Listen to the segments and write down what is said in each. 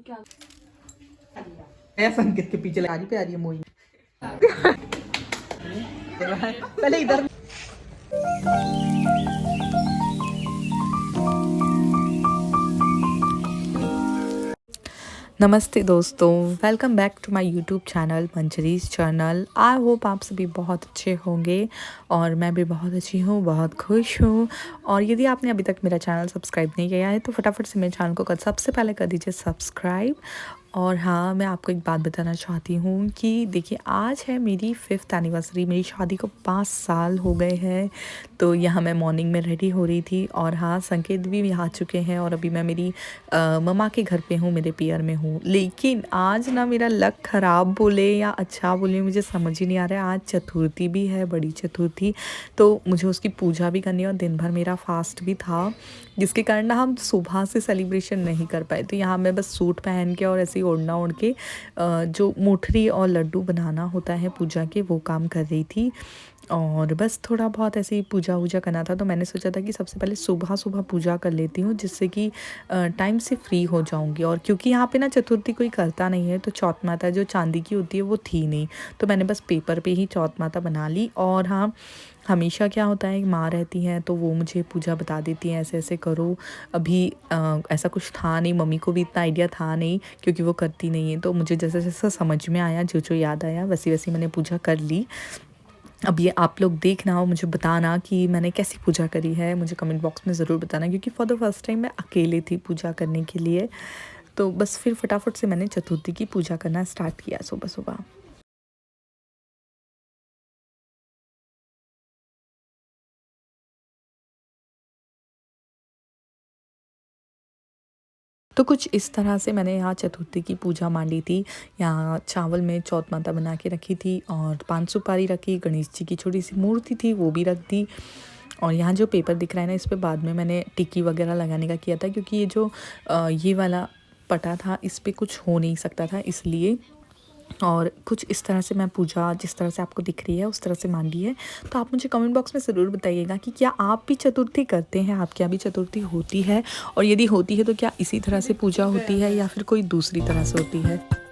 ऐसा संकेत के पीछे लगा पे आ रही है मोई। पहले इधर नमस्ते दोस्तों, welcome back to my YouTube channel Manjari's channel. I hope आप सभी बहुत अच्छे होंगे और मैं भी बहुत अच्छी हूँ, बहुत खुश हूँ। और यदि आपने अभी तक मेरा चैनल सब्सक्राइब नहीं किया है तो फटाफट से मेरे चैनल को सबसे पहले कर दीजिए सब्सक्राइब। और हाँ, मैं आपको एक बात बताना चाहती हूँ कि देखिए, आज है मेरी 5th एनिवर्सरी। मेरी शादी को 5 साल हो गए हैं। तो यहाँ मैं मॉर्निंग में रेडी हो रही थी और हाँ, संकेत भी आ चुके हैं और अभी मैं मेरी मम्मा के घर पे हूँ, मेरे पियर में हूँ। लेकिन आज ना मेरा लक ख़राब बोले या अच्छा बोले, मुझे समझ ही नहीं आ रहा है। आज चतुर्थी भी है, बड़ी चतुर्थी, तो मुझे उसकी पूजा भी करनी है और दिन भर मेरा फास्ट भी था, जिसके कारण ना हम सुबह से सेलिब्रेशन नहीं कर पाए। तो यहाँ मैं बस सूट पहन के और ऐसे ही ओढ़ना ओढ़ के जो मोठरी और लड्डू बनाना होता है पूजा के, वो काम कर रही थी। और बस थोड़ा बहुत ऐसे ही पूजा वूजा करना था, तो मैंने सोचा था कि सबसे पहले सुबह सुबह पूजा कर लेती हूँ, जिससे कि टाइम से फ्री हो जाऊँगी। और क्योंकि यहाँ पे ना चतुर्थी कोई करता नहीं है, तो चौथ माता जो चांदी की होती है वो थी नहीं, तो मैंने बस पेपर पे ही चौथ माता बना ली। और हाँ, हमेशा क्या होता है, माँ रहती हैं तो वो मुझे पूजा बता देती हैं, ऐसे ऐसे करो। अभी ऐसा कुछ था नहीं, मम्मी को भी इतना आइडिया था नहीं क्योंकि वो करती नहीं है। तो मुझे जैसा जैसा समझ में आया, जो जो याद आया, वैसी वैसी मैंने पूजा कर ली। अब ये आप लोग देखना और मुझे बताना कि मैंने कैसी पूजा करी है, मुझे कमेंट बॉक्स में ज़रूर बताना, क्योंकि फॉर द फर्स्ट टाइम मैं अकेले थी पूजा करने के लिए। तो बस फिर फटाफट से मैंने चतुर्थी की पूजा करना स्टार्ट किया सुबह सुबह। तो कुछ इस तरह से मैंने यहाँ चतुर्थी की पूजा मान ली थी। यहाँ चावल में चौथ माता बना के रखी थी और 5 सुपारी रखी, गणेश जी की छोटी सी मूर्ति थी वो भी रख दी। और यहाँ जो पेपर दिख रहा है ना, इस पे बाद में मैंने टिक्की वगैरह लगाने का किया था, क्योंकि ये जो ये वाला पटा था, इस पे कुछ हो नहीं सकता था, इसलिए। और कुछ इस तरह से मैं पूजा जिस तरह से आपको दिख रही है उस तरह से मान ली है। तो आप मुझे कमेंट बॉक्स में ज़रूर बताइएगा कि क्या आप भी चतुर्थी करते हैं, आपके यहाँ भी चतुर्थी होती है, और यदि होती है तो क्या इसी तरह से पूजा होती है या फिर कोई दूसरी तरह से होती है।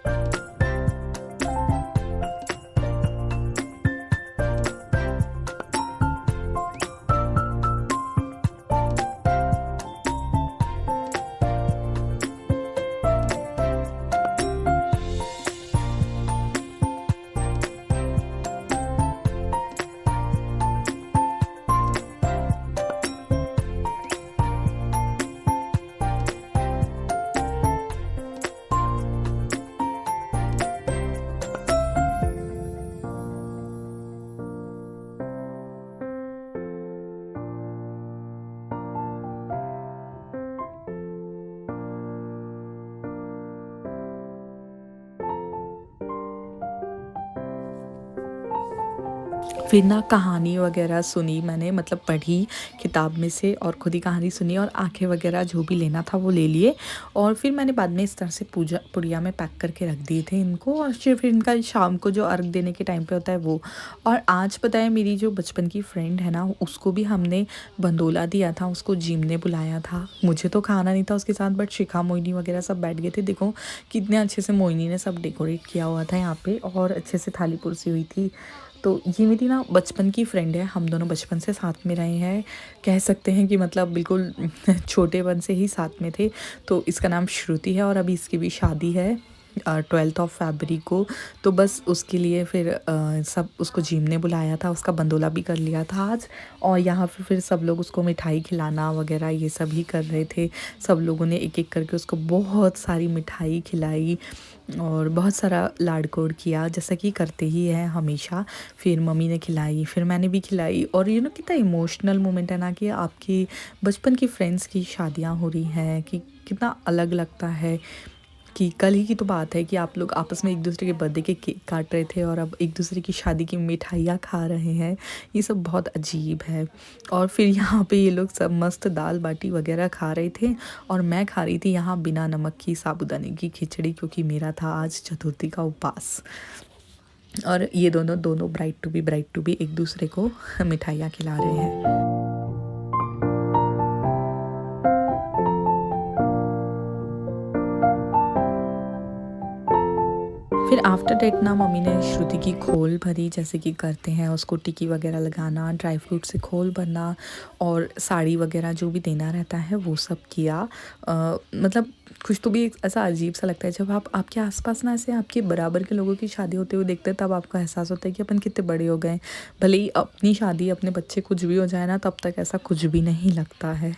फिर ना कहानी वगैरह सुनी मैंने, मतलब पढ़ी किताब में से, और खुद ही कहानी सुनी और आंखें वगैरह जो भी लेना था वो ले लिए। और फिर मैंने बाद में इस तरह से पूजा पुड़िया में पैक करके रख दिए थे इनको, और फिर इनका शाम को जो अर्घ देने के टाइम पे होता है वो। और आज पता है, मेरी जो बचपन की फ्रेंड है ना, उसको भी हमने बंदोला दिया था, उसको जिम ने बुलाया था। मुझे तो खाना नहीं था उसके साथ, बट शिखा मोहिनी वगैरह सब बैठ गए थे। देखो कितने अच्छे से मोहिनी ने सब डेकोरेट किया हुआ था यहाँ पे, और अच्छे से थाली पुरसी हुई थी। तो ये मेरी ना बचपन की फ्रेंड है, हम दोनों बचपन से साथ में रहे हैं, कह सकते हैं कि मतलब बिल्कुल छोटेपन से ही साथ में थे। तो इसका नाम श्रुति है और अभी इसकी भी शादी है 12 फरवरी को। तो बस उसके लिए फिर सब उसको जिम ने बुलाया था, उसका बंदोला भी कर लिया था आज। और यहाँ पे फिर सब लोग उसको मिठाई खिलाना वगैरह ये सब ही कर रहे थे। सब लोगों ने एक एक करके उसको बहुत सारी मिठाई खिलाई और बहुत सारा लाड़-कोड़ किया, जैसा कि करते ही हैं हमेशा। फिर मम्मी ने खिलाई, फिर मैंने भी खिलाई। और कितना इमोशनल मोमेंट है ना, कि आपकी बचपन की फ्रेंड्स की शादियाँ हो रही हैं, कि कितना अलग लगता है। कि कल ही की तो बात है कि आप लोग आपस में एक दूसरे के बर्थडे के केक काट रहे थे और अब एक दूसरे की शादी की मिठाइयाँ खा रहे हैं। ये सब बहुत अजीब है। और फिर यहाँ पे ये लोग सब मस्त दाल बाटी वगैरह खा रहे थे और मैं खा रही थी यहाँ बिना नमक की साबूदाने की खिचड़ी, क्योंकि मेरा था आज चतुर्थी का उपवास। और ये दोनों दोनों ब्राइड टू बी एक दूसरे को मिठाइयाँ खिला रहे हैं। फिर आफ्टर डेट ना मम्मी ने श्रुति की खोल भरी, जैसे कि करते हैं, उसको टिकी वगैरह लगाना, ड्राई फ्रूट से खोल भरना और साड़ी वगैरह जो भी देना रहता है वो सब किया। मतलब कुछ तो भी एक ऐसा अजीब सा लगता है जब आप आपके आसपास ना ऐसे आपके बराबर के लोगों की शादी होते हुए देखते हैं, तब आपको एहसास होता है कि अपन कितने बड़े हो गए। भले ही अपनी शादी, अपने बच्चे कुछ भी हो जाए ना, तब तक ऐसा कुछ भी नहीं लगता है।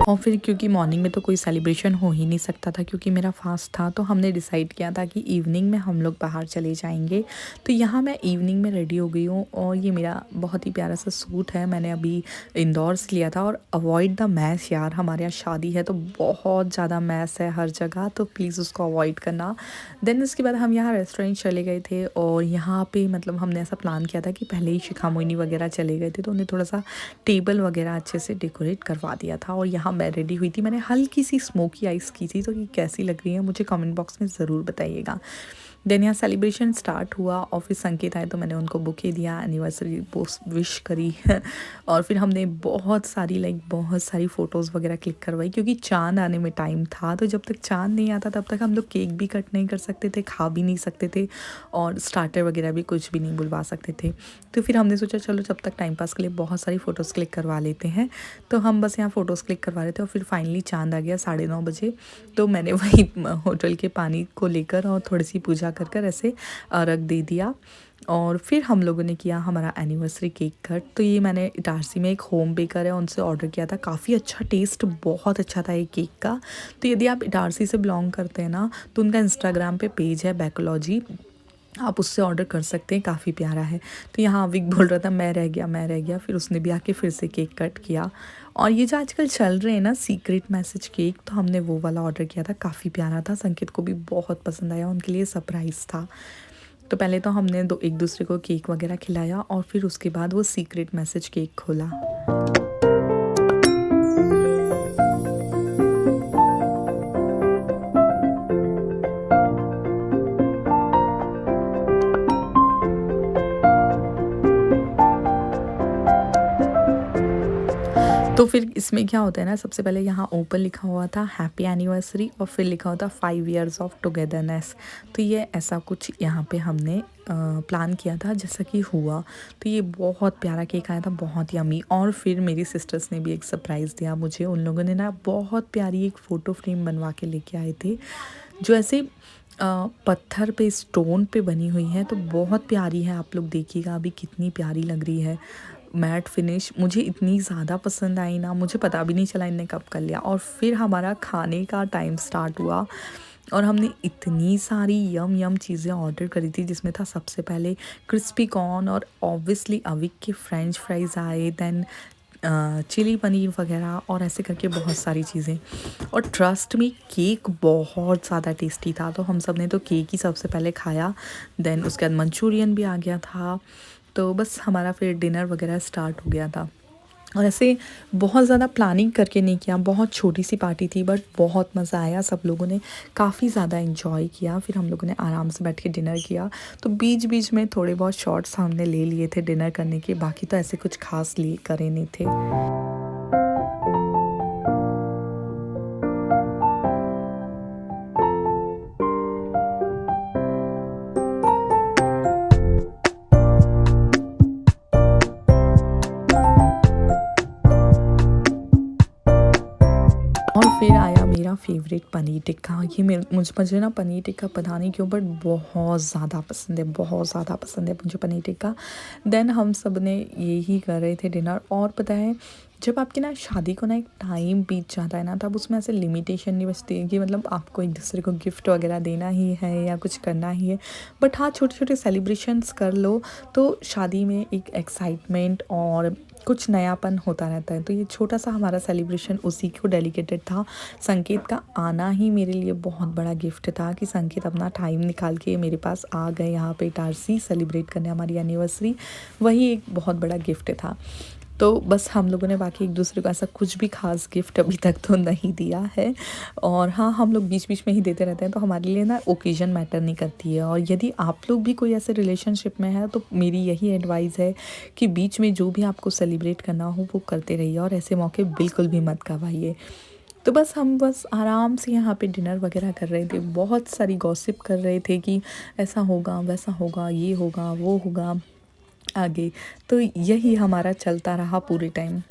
और फिर क्योंकि मॉर्निंग में तो कोई सेलिब्रेशन हो ही नहीं सकता था क्योंकि मेरा फास्ट था, तो हमने डिसाइड किया था कि इवनिंग में हम लोग बाहर चले जाएंगे। तो यहाँ मैं इवनिंग में रेडी हो गई हूँ और ये मेरा बहुत ही प्यारा सा सूट है, मैंने अभी इंदौर से लिया था। और अवॉइड द मैस यार, हमारे यहाँ शादी है तो बहुत ज़्यादा मैस है हर जगह, तो प्लीज़ उसको अवॉइड करना। देन उसके बाद हम यहाँ रेस्टोरेंट चले गए थे और यहाँ पे मतलब हमने ऐसा प्लान किया था कि पहले ही शिखा मोहिनी वगैरह चले गए थे, तो उन्हें थोड़ा सा टेबल वगैरह अच्छे से डेकोरेट करवा दिया था। और यहाँ मैं रेडी हुई थी, मैंने हल्की सी स्मोकी आइस की थी, तो ये कैसी लग रही है मुझे कमेंट बॉक्स में ज़रूर बताइएगा। देन यहाँ सेलिब्रेशन स्टार्ट हुआ और फिर संकेत आए तो मैंने उनको बुके दिया, एनिवर्सरी विश करी और फिर हमने बहुत सारी फ़ोटोज़ वगैरह क्लिक करवाई क्योंकि चाँद आने में टाइम था। तो जब तक चाँद नहीं आता तब तक हम लोग केक भी कट नहीं कर सकते थे, खा भी नहीं सकते थे और स्टार्टर वगैरह भी कुछ भी नहीं बुलवा सकते थे। तो फिर हमने सोचा चलो जब तक टाइम पास के लिए बहुत सारी फ़ोटोज़ क्लिक करवा लेते हैं। तो हम बस यहाँ फ़ोटोज़ क्लिक करवा रहे थे और फिर फाइनली चाँद आ गया 9:30 बजे। तो मैंने वही होटल के पानी को लेकर और थोड़ी सी पूजा कर ऐसे रख दे दिया। और फिर हम लोगों ने किया हमारा एनिवर्सरी केक कट। तो ये मैंने इटारसी में एक होम बेकर है उनसे ऑर्डर किया था, काफ़ी अच्छा टेस्ट, बहुत अच्छा था ये केक का। तो यदि आप इटारसी से बिलोंग करते हैं ना, तो उनका इंस्टाग्राम पे पेज है बैकोलॉजी, आप उससे ऑर्डर कर सकते हैं, काफ़ी प्यारा है। तो यहाँ विक बोल रहा था मैं रह गया, फिर उसने भी आके फिर से केक कट किया। और ये जो आजकल चल रहे हैं ना सीक्रेट मैसेज केक, तो हमने वो वाला ऑर्डर किया था, काफ़ी प्यारा था, संकेत को भी बहुत पसंद आया, उनके लिए सरप्राइज़ था। तो पहले तो हमने एक दूसरे को केक वगैरह खिलाया और फिर उसके बाद वो सीक्रेट मैसेज केक खोला। तो फिर इसमें क्या होता है ना, सबसे पहले यहाँ ऊपर लिखा हुआ था हैप्पी एनिवर्सरी और फिर लिखा हुआ था 5 years ऑफ टुगेदरनेस। तो ये ऐसा कुछ यहाँ पे हमने प्लान किया था, जैसा कि हुआ। तो ये बहुत प्यारा केक आया था, बहुत यमी। और फिर मेरी सिस्टर्स ने भी एक सरप्राइज़ दिया मुझे, उन लोगों ने ना बहुत प्यारी एक फ़ोटो फ्रेम बनवा के लेके आए थे, जो ऐसे पत्थर पे, स्टोन पे बनी हुई है। तो बहुत प्यारी है, आप लोग देखिएगा अभी कितनी प्यारी लग रही है। मैट फिनिश मुझे इतनी ज़्यादा पसंद आई ना, मुझे पता भी नहीं चला इनने कब कर लिया। और फिर हमारा खाने का टाइम स्टार्ट हुआ और हमने इतनी सारी यम चीज़ें ऑर्डर करी थी, जिसमें था सबसे पहले क्रिस्पी कॉर्न और ऑब्वियसली अविक के फ्रेंच फ्राइज़ आए, देन चिली पनीर वगैरह और ऐसे करके बहुत सारी चीज़ें। और ट्रस्ट में केक बहुत ज़्यादा टेस्टी था, तो हम सब ने तो केक ही सबसे पहले खाया। देन उसके बाद मंचूरियन भी आ गया था। तो बस हमारा फिर डिनर वगैरह स्टार्ट हो गया था। और ऐसे बहुत ज़्यादा प्लानिंग करके नहीं किया, बहुत छोटी सी पार्टी थी, बट बहुत मज़ा आया, सब लोगों ने काफ़ी ज़्यादा एंजॉय किया। फिर हम लोगों ने आराम से बैठ के डिनर किया। तो बीच बीच में थोड़े बहुत शॉट्स हमने ले लिए थे डिनर करने के, बाकी तो ऐसे कुछ खास लिए करे नहीं थे। और फिर आया मेरा फेवरेट पनीर टिक्का। ये मुझे ना पनीर टिक्का पता नहीं क्यों, बट बहुत ज़्यादा पसंद है, बहुत ज़्यादा पसंद है मुझे पनीर टिक्का। देन हम सब ने यही कर रहे थे डिनर। और पता है, जब आपकी ना शादी को ना एक टाइम बीत जाता है ना, तब उसमें ऐसे लिमिटेशन नहीं बचती है कि मतलब आपको एक दूसरे को गिफ्ट वगैरह देना ही है या कुछ करना ही है। बट हाँ, छोटे छोटे सेलिब्रेशंस कर लो तो शादी में एक एक्साइटमेंट और कुछ नयापन होता रहता है। तो ये छोटा सा हमारा सेलिब्रेशन उसी को डेडिकेटेड था। संकेत का आना ही मेरे लिए बहुत बड़ा गिफ्ट था कि संकेत अपना टाइम निकाल के मेरे पास आ गए यहाँ पे इटारसी सेलिब्रेट करने हमारी एनिवर्सरी। वही एक बहुत बड़ा गिफ्ट था। तो बस हम लोगों ने बाकी एक दूसरे को ऐसा कुछ भी ख़ास गिफ्ट अभी तक तो नहीं दिया है। और हाँ, हम लोग बीच बीच में ही देते रहते हैं, तो हमारे लिए ना ओकेज़न मैटर नहीं करती है। और यदि आप लोग भी कोई ऐसे रिलेशनशिप में है तो मेरी यही एडवाइस है कि बीच में जो भी आपको सेलिब्रेट करना हो वो करते रहिए और ऐसे मौके बिल्कुल भी मत गवाइए। तो बस हम आराम से यहाँ पे डिनर वगैरह कर रहे थे, बहुत सारी गॉसिप कर रहे थे कि ऐसा होगा, वैसा होगा, ये होगा, वो होगा आगे। तो यही हमारा चलता रहा पूरे टाइम।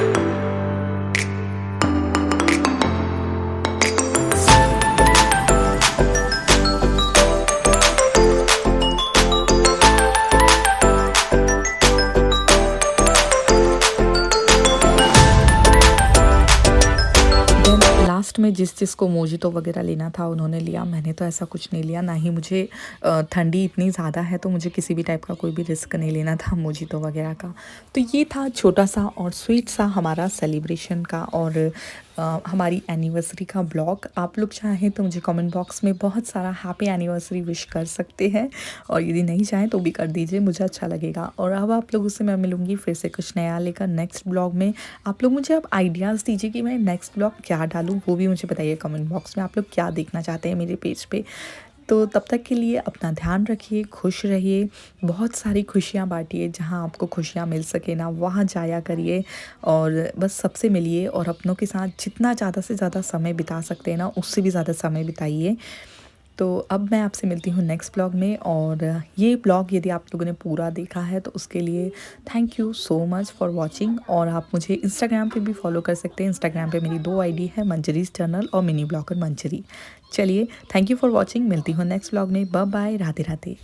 लास्ट में जिसको मोजितो वगैरह लेना था उन्होंने लिया, मैंने तो ऐसा कुछ नहीं लिया। ना ही मुझे ठंडी इतनी ज़्यादा है तो मुझे किसी भी टाइप का कोई भी रिस्क नहीं लेना था मोजितो वगैरह का। तो ये था छोटा सा और स्वीट सा हमारा सेलिब्रेशन का और हमारी एनिवर्सरी का ब्लॉग। आप लोग चाहें तो मुझे कमेंट बॉक्स में बहुत सारा हैप्पी एनिवर्सरी विश कर सकते हैं और यदि नहीं चाहें तो भी कर दीजिए, मुझे अच्छा लगेगा। और अब आप लोगों से मैं मिलूँगी फिर से कुछ नया लेकर नेक्स्ट ब्लॉग में। आप लोग मुझे अब आइडियाज़ दीजिए कि मैं नेक्स्ट ब्लॉग क्या डालूँ, वो भी मुझे बताइए कमेंट बॉक्स में। आप लोग क्या देखना चाहते हैं मेरे पेज पे। तो तब तक के लिए अपना ध्यान रखिए, खुश रहिए, बहुत सारी खुशियाँ बांटिए, जहाँ आपको खुशियाँ मिल सके ना वहाँ जाया करिए और बस सबसे मिलिए और अपनों के साथ जितना ज़्यादा से ज़्यादा समय बिता सकते हैं ना उससे भी ज़्यादा समय बिताइए। तो अब मैं आपसे मिलती हूँ नेक्स्ट ब्लॉग में। और ये ब्लॉग यदि आप लोगों ने पूरा देखा है तो उसके लिए thank you so much for watching. और आप मुझे इंस्टाग्राम पे भी फॉलो कर सकते हैं। इंस्टाग्राम पे मेरी 2 आईडी है, मंजरीज जर्नल और मिनी ब्लॉगर मंजरी। चलिए, थैंक यू फॉर वॉचिंग, मिलती हूँ नेक्स्ट ब्लॉग में। Bye bye, Radhe Radhe.